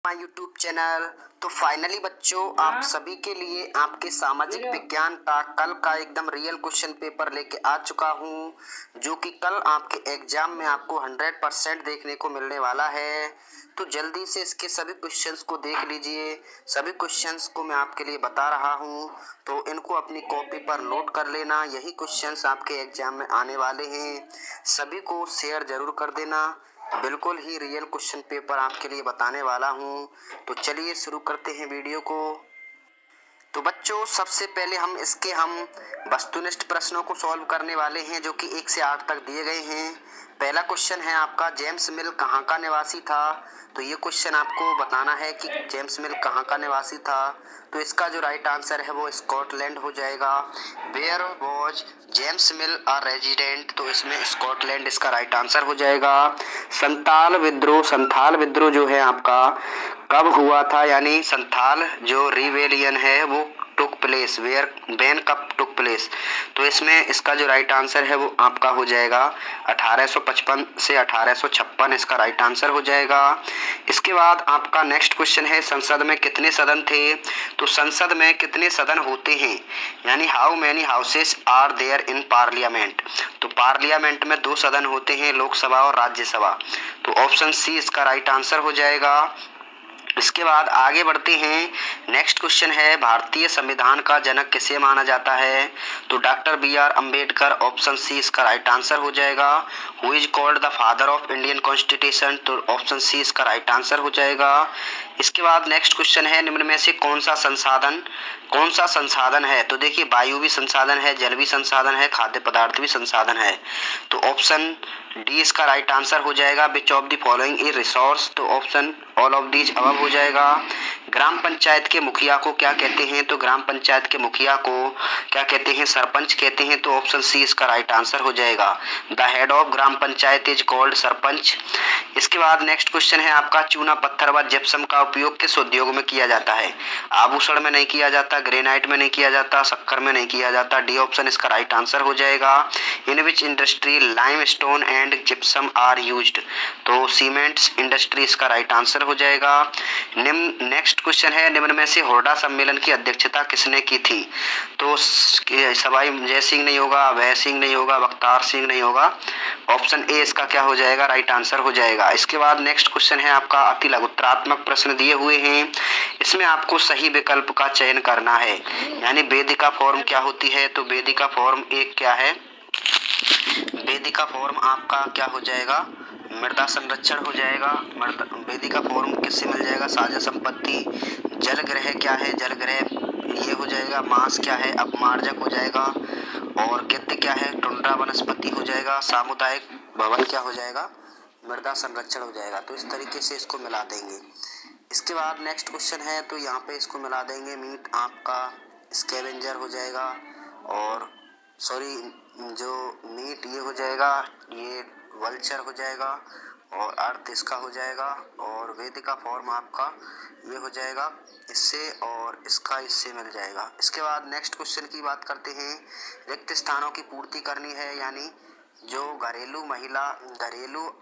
My YouTube channel. तो finally बच्चों, आप सभी के लिए आपके सामाजिक विज्ञान का कल का एकदम रियल क्वेश्चन पेपर लेके आ चुका हूँ, जो कि कल आपके एग्जाम में आपको 100% देखने को मिलने वाला है। तो जल्दी से इसके सभी क्वेश्चंस को देख लीजिए। सभी क्वेश्चंस को मैं आपके लिए बता रहा हूँ, तो इनको अपनी कॉपी पर नोट कर लेना। यही क्वेश्चंस आपके एग्जाम में आने वाले हैं। सभी को शेयर जरूर कर देना। बिल्कुल ही रियल क्वेश्चन पेपर आपके लिए बताने वाला हूँ। तो चलिए शुरू करते हैं वीडियो को। तो बच्चों, सबसे पहले हम वस्तुनिष्ठ प्रश्नों को सॉल्व करने वाले हैं, जो कि 1 से 8 तक दिए गए हैं। पहला क्वेश्चन है आपका, जेम्स मिल कहाँ का निवासी था। तो ये क्वेश्चन आपको बताना है कि जेम्स मिल कहाँ का निवासी था। तो इसका जो राइट आंसर है वो स्कॉटलैंड हो जाएगा। Where was James Mill a resident. तो इसमें स्कॉटलैंड इसका राइट आंसर हो जाएगा। संथाल विद्रोह जो है आपका कब हुआ था, यानी संथाल जो रिवेलियन है वो टुक प्लेस वेयर बैन कब टुक प्लेस। तो इसमें इसका जो राइट आंसर है वो आपका हो जाएगा 1855 से 1856 इसका राइट आंसर हो जाएगा। इसके बाद आपका नेक्स्ट क्वेश्चन है, संसद में कितने सदन थे। तो संसद में कितने सदन होते हैं, यानी how many houses are there in parliament. तो पार्लियामेंट में 2 सदन होते हैं, लोकसभा और राज्यसभा। तो ऑप्शन सी इसका राइट आंसर हो जाएगा। इसके बाद आगे बढ़ते हैं। नेक्स्ट क्वेश्चन है, भारतीय संविधान का जनक किसे माना जाता है। तो doctor B R. Ambedkar. Option C इसका राइट आंसर हो जाएगा। Who is called the father of Indian constitution. तो ऑप्शन सी इसका राइट आंसर हो जाएगा। इसके बाद नेक्स्ट क्वेश्चन है, निम्न में से कौन सा संसाधन है। तो देखिए, वायु भी संसाधन है, जल भी संसाधन है, खाद्य पदार्थ भी संसाधन है। तो ऑप्शन डी इसका राइट आंसर हो जाएगा। Which of the following is resource. तो option all of these above हो जाएगा। ग्राम पंचायत के मुखिया को क्या कहते हैं। तो ग्राम पंचायत के मुखिया को क्या कहते हैं, सरपंच कहते हैं। तो ऑप्शन सी इसका राइट आंसर हो जाएगा। The head of gram panchayat is called sarpanch. इसके बाद नेक्स्ट क्वेश्चन है आपका, चूना पत्थर व जिप्सम का उपयोग किस उद्योग में किया जाता है। आभूषण में नहीं किया जाता, ग्रेनाइट में नहीं किया जाता, शक्कर में नहीं किया जाता। डी ऑप्शन इसका राइट आंसर हो जाएगा। In which industry limestone and gypsum are used. तो सीमेंट्स इंडस्ट्री इसका राइट आंसर हो जाएगा। नेक्स्ट क्वेश्चन है, निम्न में से हुर्डा सम्मेलन की अध्यक्षता किसने की थी। तो सवाई जय सिंह नहीं होगा, अभय सिंह नहीं होगा, बख्तार सिंह नहीं होगा। ऑप्शन ए इसका क्या हो जाएगा, राइट आंसर हो जाएगा। इसके बाद नेक्स्ट क्वेश्चन है आपका, अति लघुत्रात्मक प्रश्न दिए हुए हैं। इसमें आपको सही विकल्प का चयन करना है, यानी वेदिका फॉर्म क्या होती है। तो वेदिका फॉर्म एक क्या है, वेदिका फॉर्म आपका क्या हो जाएगा, मृदा संरक्षण हो जाएगा। वेदिका फॉर्म किससे मिल जाएगा, साझा संपत्ति। जल ग्रह क्या है, जल ग्रह ये हो जाएगा। मांस क्या है, अपमार्जक हो जाएगा। और गिद्ध क्या है, टुंड्रा वनस्पति हो जाएगा। सामुदायिक भवन क्या हो जाएगा, मृदा संरक्षण हो जाएगा। तो इस तरीके से इसको मिला देंगे। इसके बाद नेक्स्ट क्वेश्चन है, तो यहाँ पे इसको मिला देंगे। मीट आपका स्कैवेंजर हो जाएगा, और सॉरी जो मीट ये हो जाएगा, ये वल्चर हो जाएगा, और अर्थ इसका हो जाएगा, और वेदिका फॉर्म आपका ये हो जाएगा इससे, और इसका इससे मिल जाएगा। इसके बाद नेक्स्ट क्वेश्चन की बात करते हैं, रिक्त स्थानों की पूर्ति करनी है, यानी जो घरेलू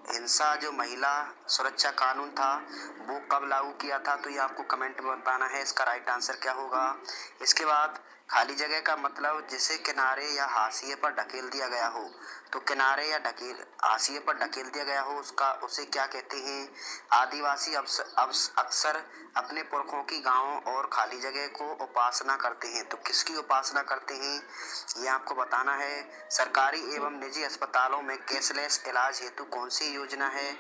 हिंसा जो महिला सुरक्षा कानून था वो कब लागू किया था। तो ये आपको कमेंट में बताना है, इसका राइट आंसर क्या होगा। इसके बाद खाली जगह का मतलब जिसे किनारे या हाशिए पर ढकेल दिया गया हो। तो किनारे या हाशिए पर ढकेल दिया गया हो उसे क्या कहते हैं। आदिवासी अक्सर अपने पुरखों की गांवों और खाली जगह को उपासना करते हैं। तो किसकी उपासना करते हैं ये आपको बताना है। सरकारी एवं निजी अस्पतालों में कैशलेस इलाज हेतु कौन सी योजना है।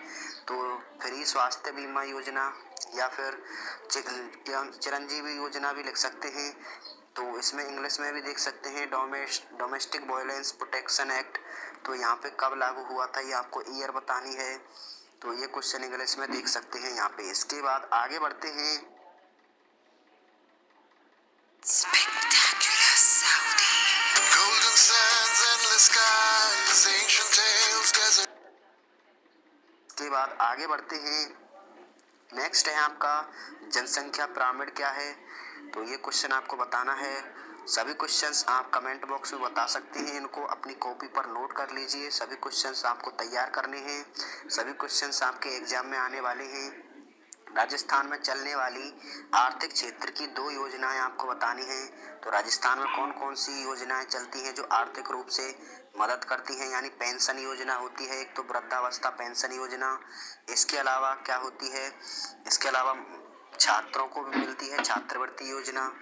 तो फ्री स्वास्थ्य बीमा योजना, या फिर चिरंजीवी योजना भी लिख सकते हैं। तो इसमें इंग्लिश में भी देख सकते हैं, डोमेस्टिक वायलेंस प्रोटेक्शन एक्ट। तो यहाँ पे कब लागू हुआ था ये आपको ईयर बतानी है। तो ये क्वेश्चन इंग्लिश में देख सकते हैं यहाँ पे। इसके बाद आगे बढ़ते हैं। इसके बाद आगे बढ़ते हैं। नेक्स्ट है आपका, जनसंख्या पिरामिड क्या है। तो ये क्वेश्चन आपको बताना है। सभी क्वेश्चंस आप कमेंट बॉक्स में बता सकते हैं, इनको अपनी कॉपी पर नोट कर लीजिए। सभी क्वेश्चंस आपको तैयार करने हैं, सभी क्वेश्चंस आपके एग्जाम में आने वाले हैं। राजस्थान में चलने वाली आर्थिक क्षेत्र की 2 योजनाएं आपको बतानी हैं। तो राजस्थान में कौन कौन सी योजनाएं चलती हैं जो आर्थिक रूप से मदद करती हैं, यानी पेंशन योजना होती है एक, तो वृद्धावस्था पेंशन योजना। इसके अलावा क्या होती है, इसके अलावा छात्रों को भी मिलती है छात्रवृत्ति योजना।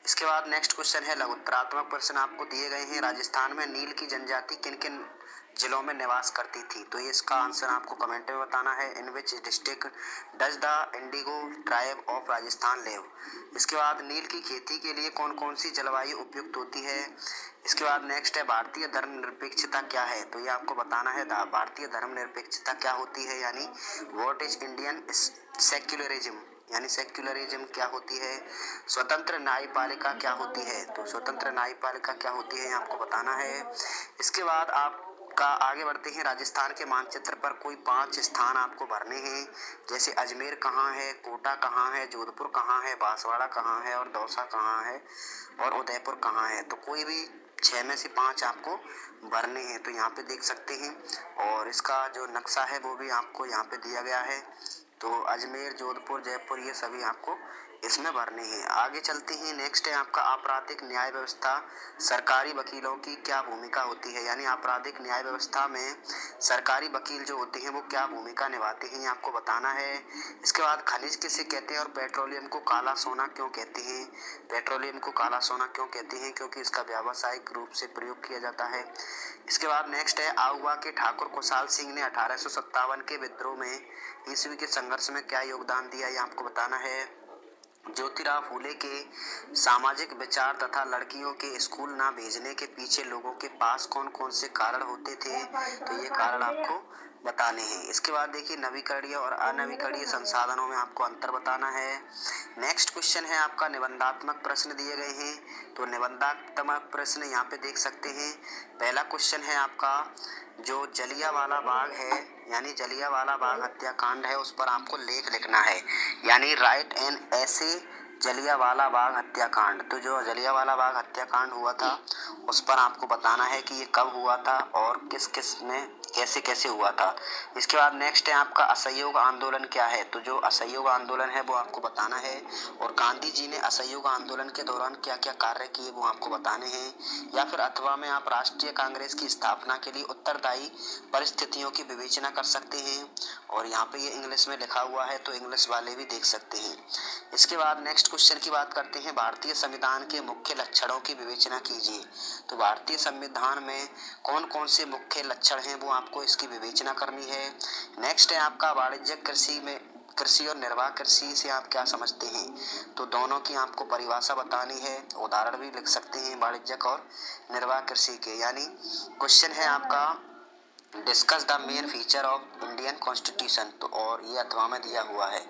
इसके बाद नेक्स्ट क्वेश्चन है लघुत्तरात्मक प्रश्न आपको दिए गए हैं। राजस्थान में नील की जनजाति किन किन जिलों में निवास करती थी, तो ये इसका आंसर आपको कमेंट में बताना है। In which district does the indigo tribe of Rajasthan live. इसके बाद नील की खेती के लिए कौन कौन सी जलवायु उपयुक्त होती है। इसके बाद नेक्स्ट है भारतीय धर्मनिरपेक्षता क्या है, तो ये आपको बताना है भारतीय धर्मनिरपेक्षता क्या होती है, यानी व्हाट इज इंडियन सेक्युलरिज्म, यानी सेक्युलरिज्म क्या होती है। स्वतंत्र न्यायपालिका क्या होती है, तो स्वतंत्र न्यायपालिका क्या होती है आपको बताना है। इसके बाद आपका आगे बढ़ते हैं। राजस्थान के मानचित्र पर कोई 5 स्थान आपको भरने हैं, जैसे अजमेर कहाँ है, कोटा कहाँ है, जोधपुर कहाँ है, बांसवाड़ा कहाँ है और दौसा कहाँ है और उदयपुर कहाँ है। तो कोई भी 6 में से 5 आपको भरने हैं, तो यहाँ पे देख सकते हैं। और इसका जो नक्शा है वो भी आपको यहाँ पे दिया गया है। तो अजमेर, जोधपुर, जयपुर ये सभी आपको इसमें भरने हैं। आगे चलते हैं। नेक्स्ट है आपका आपराधिक न्याय व्यवस्था, सरकारी वकीलों की क्या भूमिका होती है, यानी आपराधिक न्याय व्यवस्था में सरकारी वकील जो होते हैं वो क्या भूमिका निभाते हैं, ये आपको बताना है। इसके बाद खनिज किसे कहते हैं और पेट्रोलियम को काला सोना क्यों कहते हैं। पेट्रोलियम को काला सोना क्यों कहते हैं, क्योंकि इसका व्यावसायिक रूप से प्रयोग किया जाता है। इसके बाद नेक्स्ट है आउवा के ठाकुर खुशहाल सिंह ने 1857 के विद्रोह में ईसवी के संघर्ष में क्या योगदान दिया, ये आपको बताना है। ज्योतिराव फूले के सामाजिक विचार तथा लड़कियों के स्कूल ना भेजने के पीछे लोगों के पास कौन कौन से कारण होते थे, तो ये कारण आपको बताने हैं। इसके बाद देखिए नवीकरणीय और अनवीकरणीय संसाधनों में आपको अंतर बताना है। नेक्स्ट क्वेश्चन है आपका निबंधात्मक प्रश्न दिए गए हैं, तो निबंधात्मक प्रश्न यहाँ पे देख सकते हैं। पहला क्वेश्चन है आपका जो जलियांवाला बाग है, यानी जलियांवाला बाग हत्याकांड है, उस पर आपको लेख लिखना है, यानी राइट एन ऐसे जलियांवाला बाग हत्याकांड। तो जो जलियांवाला बाग हत्याकांड हुआ था उस पर आपको बताना है कि ये कब हुआ था और किस किस में कैसे कैसे हुआ था। इसके बाद नेक्स्ट है आपका असहयोग आंदोलन क्या है, तो जो असहयोग आंदोलन है वो आपको बताना है। और गांधी जी ने असहयोग आंदोलन के दौरान क्या क्या कार्य किए वो आपको बताने हैं। या फिर अथवा में आप राष्ट्रीय कांग्रेस की स्थापना के लिए उत्तरदायी परिस्थितियों की विवेचना कर सकते हैं। और यहाँ पे ये इंग्लिश में लिखा हुआ है तो इंग्लिश वाले भी देख सकते हैं। इसके बाद नेक्स्ट क्वेश्चन की बात करते हैं। भारतीय संविधान के मुख्य लक्षणों की विवेचना कीजिए, तो भारतीय संविधान में कौन कौन से मुख्य लक्षण हैं वो आपको इसकी विवेचना करनी है। नेक्स्ट है आपका वाणिज्यिक कृषि में कृषि और निर्वाह कृषि से आप क्या समझते हैं, तो दोनों की आपको परिभाषा बतानी है, उदाहरण भी लिख सकते हैं वाणिज्यिक और निर्वाह कृषि के। यानी क्वेश्चन है आपका discuss the main feature of Indian constitution, तो और ये अथवा में दिया हुआ है।